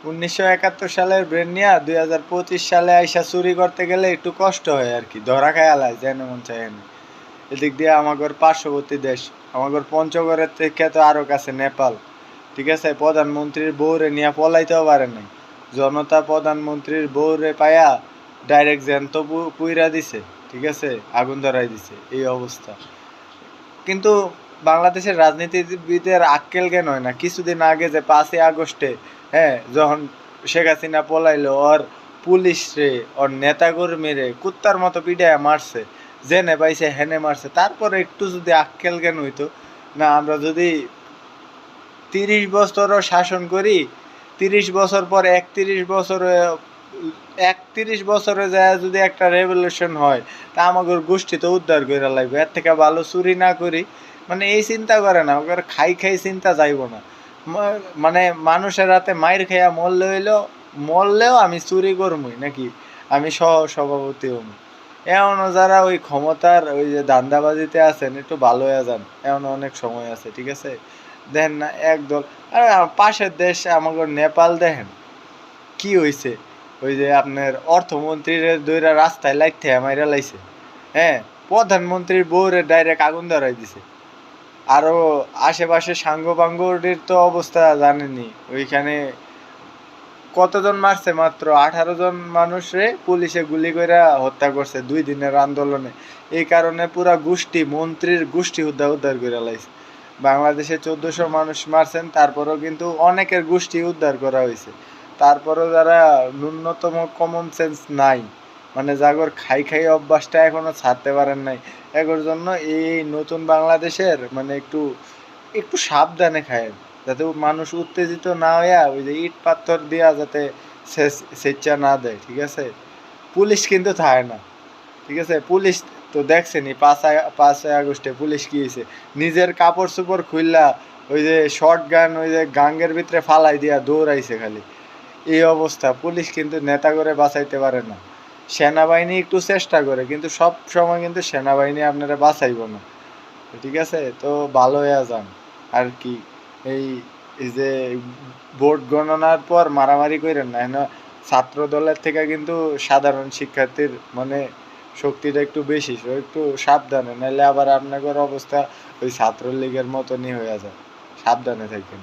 1971 সালের ব্রেন নিয়ে 2025 সালে আইসা চুরি করতে গেলে একটু কষ্ট হয় আর কি, ধরা খায় আলায় যেন মন চায় এনে। এদিক দিয়ে আমাগর পার্শ্ববর্তী দেশ, আমাগর পঞ্চগড়ের থেকে তো আরো কাছে নেপাল, ঠিক আছে। প্রধানমন্ত্রীর বউরে নিয়ে পলাইতেও পারে নাই, জনতা প্রধানমন্ত্রীর বউরে পায়া ডাইরেক্ট জ্যান্ত পুইরা দিছে, ঠিক আছে, আগুন ধরাই দিছে, এই অবস্থা। কিন্তু বাংলাদেশের রাজনীতিবিদের আক্কেল জ্ঞান হয় না। কিছুদিন আগে যে 5ই আগস্টে, হ্যাঁ, যখন শেখ হাসিনা পলাইলো, ওর পুলিশ রে, ওর নেতাকর্মীরে কুত্তার মতো পিটায় মারছে, জেনে পাইছে হেনে মারছে। তারপরে একটু যদি আক্কেল জ্ঞান হইতো না, আমরা যদি 30 বছরও শাসন করি, 30 বছর পর 31 বছরে যায় যদি একটা রেভলিউশন হয়, তা আমাদের গোষ্ঠী তো উদ্ধার করে লাগবে। এর থেকে ভালো চুরি না করি, মানে এই চিন্তা করে না, ওদের খাই চিন্তা যাইব না। মানে মানুষের হাতে মাইর খাইয়া মরলেও আমি চুরি করবই নাকি, আমি সভাপতি হব। এমনও যারা ওই ক্ষমতার ওই যে ধান্দাবাজিতে আছেন, একটু ভালো হয়ে যান, এমন অনেক সময় আছে, ঠিক আছে। দেখেন না একদল, আর পাশের দেশ আমাদের নেপাল দেখেন কি হয়েছে, ওই যে আপনার অর্থমন্ত্রীর দইরা রাস্তায় লাইতে মাইরা লাইছে, হ্যাঁ, প্রধানমন্ত্রীর বউরে ডাইরেক্ট আগুন ধরাই দিছে। আরো আশেপাশে সাঙ্গ পাঙ্গটির তো অবস্থা জানেনি, ওইখানে কতজন মারছে, মাত্র 18 জন মানুষরে পুলিশে গুলি করে হত্যা করছে 2 দিনের আন্দোলনে। এই কারণে পুরা গোষ্ঠী, মন্ত্রীর গোষ্ঠী উদ্ধার করে লাইছে। বাংলাদেশে 1400 মানুষ মারছেন, তারপরেও কিন্তু অনেকের গোষ্ঠী উদ্ধার করা হয়েছে। তারপরেও যারা ন্যূনতম কমন সেন্স নাই, মানে জাগর খাই অভ্যাসটা এখনো ছাড়তে পারেন নাই, এগোর জন্য এই নতুন বাংলাদেশের মানে একটু একটু সাবধানে খায়, যাতে মানুষ উত্তেজিত না হইয়া ওই যে ইট পাথর দিয়া যাতে স্বেচ্ছা না দেয়, ঠিক আছে। পুলিশ কিন্তু থাকে না, ঠিক আছে। পুলিশ তো দেখছেনি 5ই আগস্টে পুলিশ কি হয়েছে, নিজের কাপড় চোপড় খুললা ওই যে শর্ট গান ওই যে গাঙ্গের ভিতরে ফালাই দিয়া দৌড়াইছে খালি, এই অবস্থা। পুলিশ কিন্তু নেতা করে বাঁচাইতে পারে না। সেনাবাহিনী একটু চেষ্টা করে, কিন্তু সব সময় কিন্তু সেনাবাহিনী আপনারা বাঁচাইব না, ঠিক আছে। তো ভালো হয়ে যান আর কি। এই এই যে ভোট গণনার পর মারামারি করেন না, না। ছাত্র দলের থেকে কিন্তু সাধারণ শিক্ষার্থীর মানে শক্তিটা একটু বেশি, একটু সাবধানে, নাহলে আবার আপনাদের অবস্থা ওই ছাত্রলীগের মতনই হয়ে যায়। সাবধানে থাকেন।